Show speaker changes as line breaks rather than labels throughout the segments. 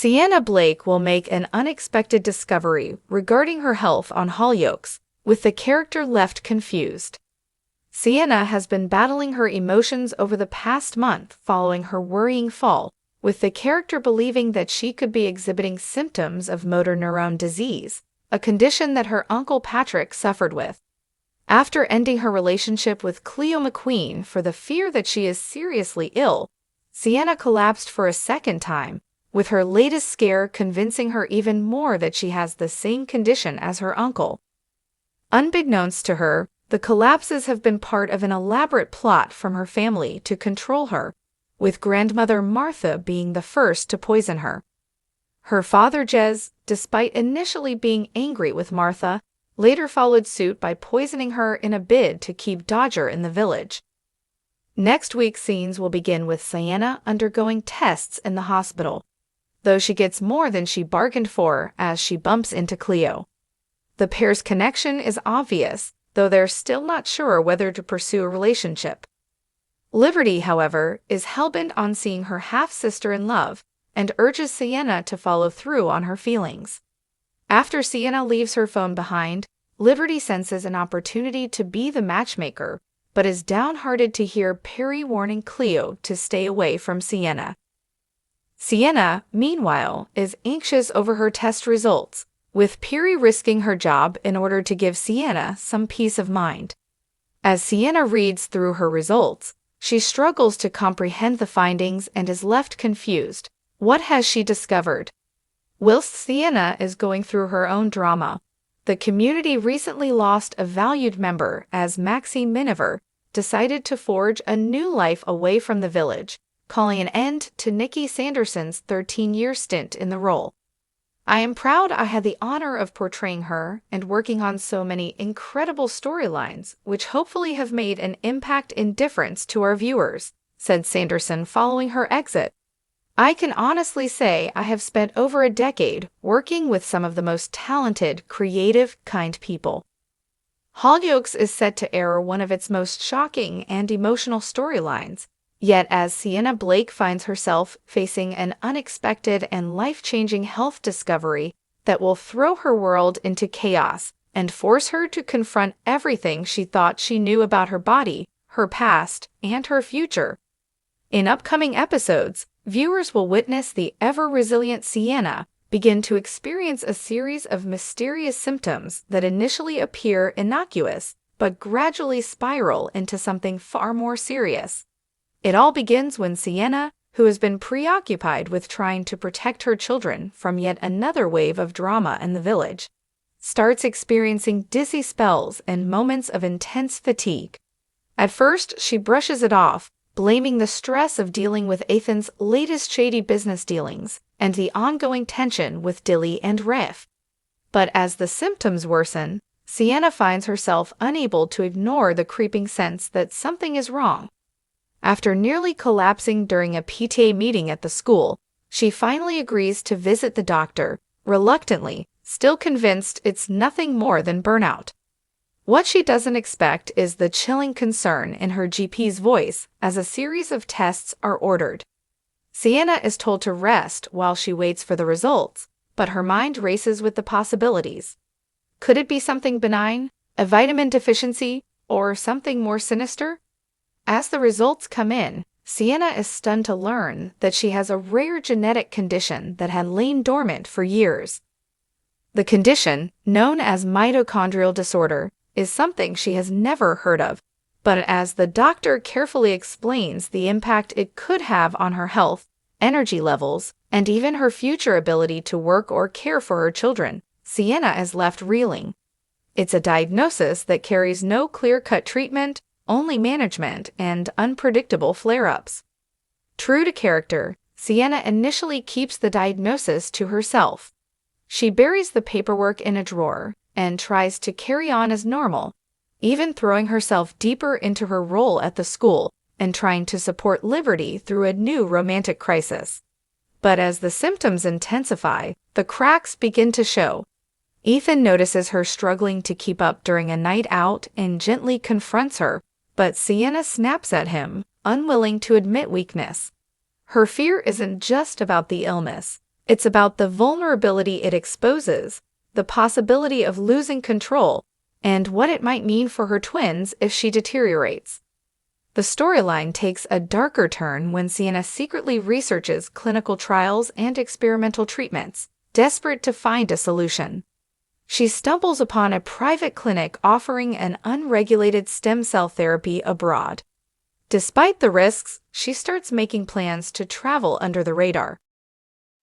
Sienna Blake will make an unexpected discovery regarding her health on Hollyoaks, with the character left confused. Sienna has been battling her emotions over the past month following her worrying fall, with the character believing that she could be exhibiting symptoms of motor neuron disease, a condition that her uncle Patrick suffered with. After ending her relationship with Cleo McQueen for the fear that she is seriously ill, Sienna collapsed for a second time, with her latest scare convincing her even more that she has the same condition as her uncle. Unbeknownst to her, the collapses have been part of an elaborate plot from her family to control her, with grandmother Martha being the first to poison her. Her father Jez, despite initially being angry with Martha, later followed suit by poisoning her in a bid to keep Dodger in the village. Next week's scenes will begin with Sienna undergoing tests in the hospital, though she gets more than she bargained for as she bumps into Cleo. The pair's connection is obvious, though they're still not sure whether to pursue a relationship. Liberty, however, is hellbent on seeing her half-sister in love and urges Sienna to follow through on her feelings. After Sienna leaves her phone behind, Liberty senses an opportunity to be the matchmaker, but is downhearted to hear Perry warning Cleo to stay away from Sienna. Sienna, meanwhile, is anxious over her test results, with Perry risking her job in order to give Sienna some peace of mind. As Sienna reads through her results, she struggles to comprehend the findings and is left confused. What has she discovered? Whilst Sienna is going through her own drama, the community recently lost a valued member as Maxine Miniver decided to forge a new life away from the village, calling an end to Nikki Sanderson's 13-year stint in the role. I am proud I had the honor of portraying her and working on so many incredible storylines, which hopefully have made an impact and difference to our viewers, said Sanderson following her exit. I can honestly say I have spent over a decade working with some of the most talented, creative, kind people. Hollyoaks is set to air one of its most shocking and emotional storylines, yet as Sienna Blake finds herself facing an unexpected and life-changing health discovery that will throw her world into chaos and force her to confront everything she thought she knew about her body, her past, and her future. In upcoming episodes, viewers will witness the ever-resilient Sienna begin to experience a series of mysterious symptoms that initially appear innocuous but gradually spiral into something far more serious. It all begins when Sienna, who has been preoccupied with trying to protect her children from yet another wave of drama in the village, starts experiencing dizzy spells and moments of intense fatigue. At first, she brushes it off, blaming the stress of dealing with Ethan's latest shady business dealings and the ongoing tension with Dilly and Riff. But as the symptoms worsen, Sienna finds herself unable to ignore the creeping sense that something is wrong. After nearly collapsing during a PTA meeting at the school, she finally agrees to visit the doctor, reluctantly, still convinced it's nothing more than burnout. What she doesn't expect is the chilling concern in her GP's voice as a series of tests are ordered. Sienna is told to rest while she waits for the results, but her mind races with the possibilities. Could it be something benign, a vitamin deficiency, or something more sinister? As the results come in, Sienna is stunned to learn that she has a rare genetic condition that had lain dormant for years. The condition, known as mitochondrial disorder, is something she has never heard of, but as the doctor carefully explains the impact it could have on her health, energy levels, and even her future ability to work or care for her children, Sienna is left reeling. It's a diagnosis that carries no clear-cut treatment, only management and unpredictable flare-ups. True to character, Sienna initially keeps the diagnosis to herself. She buries the paperwork in a drawer and tries to carry on as normal, even throwing herself deeper into her role at the school and trying to support Liberty through a new romantic crisis. But as the symptoms intensify, the cracks begin to show. Ethan notices her struggling to keep up during a night out and gently confronts her, but Sienna snaps at him, unwilling to admit weakness. Her fear isn't just about the illness. It's about the vulnerability it exposes, the possibility of losing control, and what it might mean for her twins if she deteriorates. The storyline takes a darker turn when Sienna secretly researches clinical trials and experimental treatments, desperate to find a solution. She stumbles upon a private clinic offering an unregulated stem cell therapy abroad. Despite the risks, she starts making plans to travel under the radar,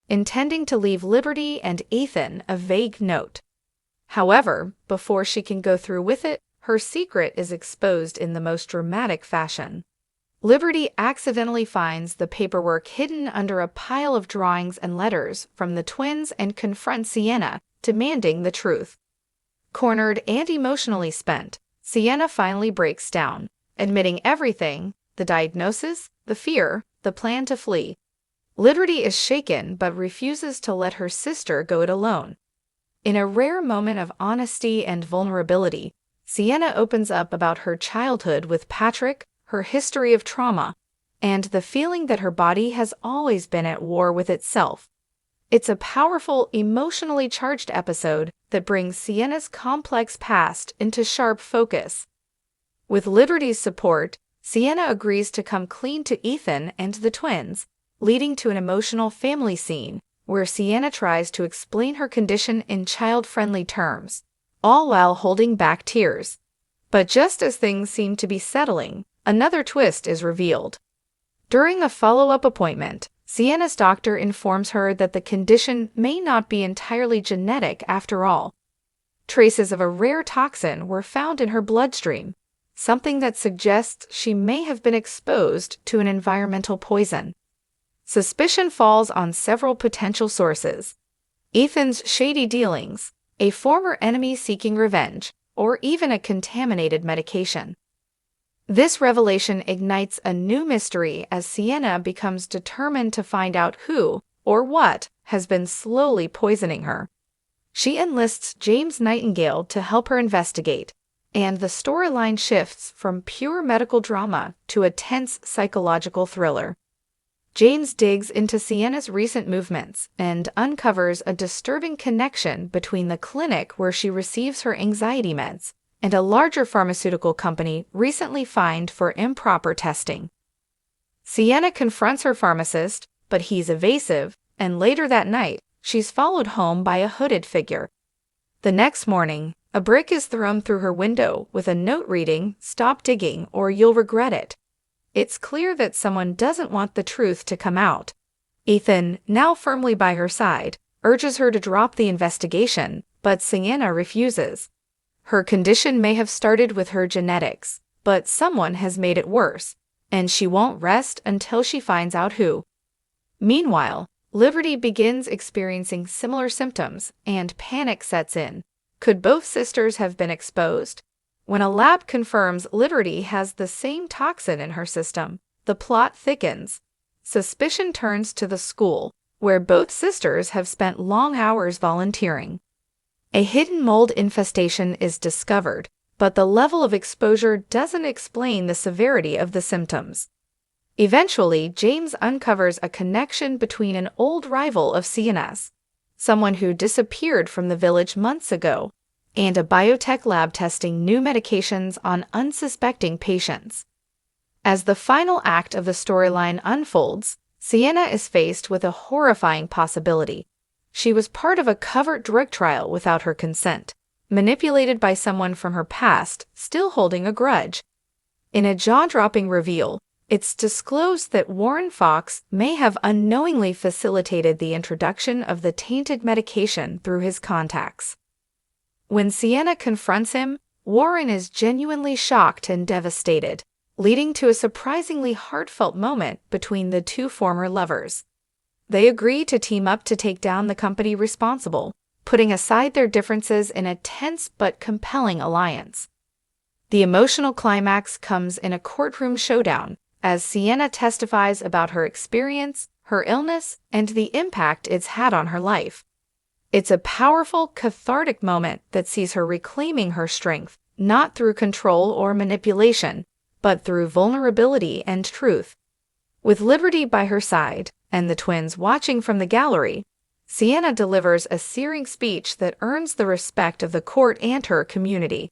intending to leave Liberty and Ethan a vague note. However, before she can go through with it, her secret is exposed in the most dramatic fashion. Liberty accidentally finds the paperwork hidden under a pile of drawings and letters from the twins and confronts Sienna, demanding the truth. Cornered and emotionally spent, Sienna finally breaks down, admitting everything: the diagnosis, the fear, the plan to flee. Liberty is shaken but refuses to let her sister go it alone. In a rare moment of honesty and vulnerability, Sienna opens up about her childhood with Patrick, her history of trauma, and the feeling that her body has always been at war with itself. It's a powerful, emotionally charged episode that brings Sienna's complex past into sharp focus. With Liberty's support, Sienna agrees to come clean to Ethan and the twins, leading to an emotional family scene where Sienna tries to explain her condition in child-friendly terms, all while holding back tears. But just as things seem to be settling, another twist is revealed. During a follow-up appointment, Sienna's doctor informs her that the condition may not be entirely genetic after all. Traces of a rare toxin were found in her bloodstream, something that suggests she may have been exposed to an environmental poison. Suspicion falls on several potential sources: Ethan's shady dealings, a former enemy seeking revenge, or even a contaminated medication. This revelation ignites a new mystery as Sienna becomes determined to find out who, or what, has been slowly poisoning her. She enlists James Nightingale to help her investigate, and the storyline shifts from pure medical drama to a tense psychological thriller. James digs into Sienna's recent movements and uncovers a disturbing connection between the clinic where she receives her anxiety meds and a larger pharmaceutical company recently fined for improper testing. Sienna confronts her pharmacist, but he's evasive, and later that night, she's followed home by a hooded figure. The next morning, a brick is thrown through her window with a note reading, "Stop digging or you'll regret it." It's clear that someone doesn't want the truth to come out. Ethan, now firmly by her side, urges her to drop the investigation, but Sienna refuses. Her condition may have started with her genetics, but someone has made it worse, and she won't rest until she finds out who. Meanwhile, Liberty begins experiencing similar symptoms, and panic sets in. Could both sisters have been exposed? When a lab confirms Liberty has the same toxin in her system, the plot thickens. Suspicion turns to the school, where both sisters have spent long hours volunteering. A hidden mold infestation is discovered, but the level of exposure doesn't explain the severity of the symptoms. Eventually, James uncovers a connection between an old rival of Sienna's, someone who disappeared from the village months ago, and a biotech lab testing new medications on unsuspecting patients. As the final act of the storyline unfolds, Sienna is faced with a horrifying possibility. She was part of a covert drug trial without her consent, manipulated by someone from her past, still holding a grudge. In a jaw-dropping reveal, it's disclosed that Warren Fox may have unknowingly facilitated the introduction of the tainted medication through his contacts. When Sienna confronts him, Warren is genuinely shocked and devastated, leading to a surprisingly heartfelt moment between the two former lovers. They agree to team up to take down the company responsible, putting aside their differences in a tense but compelling alliance. The emotional climax comes in a courtroom showdown as Sienna testifies about her experience, her illness, and the impact it's had on her life. It's a powerful, cathartic moment that sees her reclaiming her strength, not through control or manipulation, but through vulnerability and truth. With Liberty by her side, and the twins watching from the gallery, Sienna delivers a searing speech that earns the respect of the court and her community.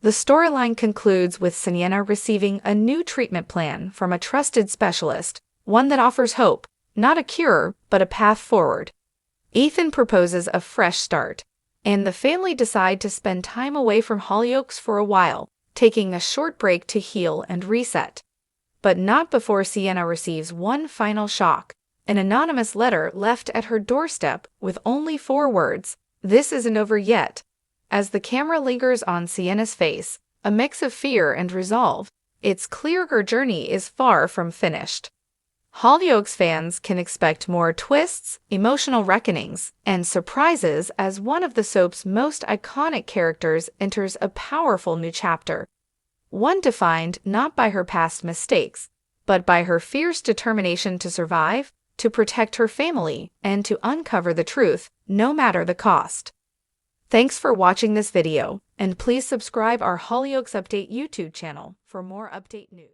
The storyline concludes with Sienna receiving a new treatment plan from a trusted specialist, one that offers hope, not a cure, but a path forward. Ethan proposes a fresh start, and the family decide to spend time away from Hollyoaks for a while, taking a short break to heal and reset. But not before Sienna receives one final shock, an anonymous letter left at her doorstep with only 4 words, "This isn't over yet." As the camera lingers on Sienna's face, a mix of fear and resolve, it's clear her journey is far from finished. Hollyoaks fans can expect more twists, emotional reckonings, and surprises as one of the soap's most iconic characters enters a powerful new chapter. One defined not by her past mistakes, but by her fierce determination to survive, to protect her family, and to uncover the truth, no matter the cost. Thanks for watching this video, and please subscribe our Hollyoaks Update YouTube channel for more update news.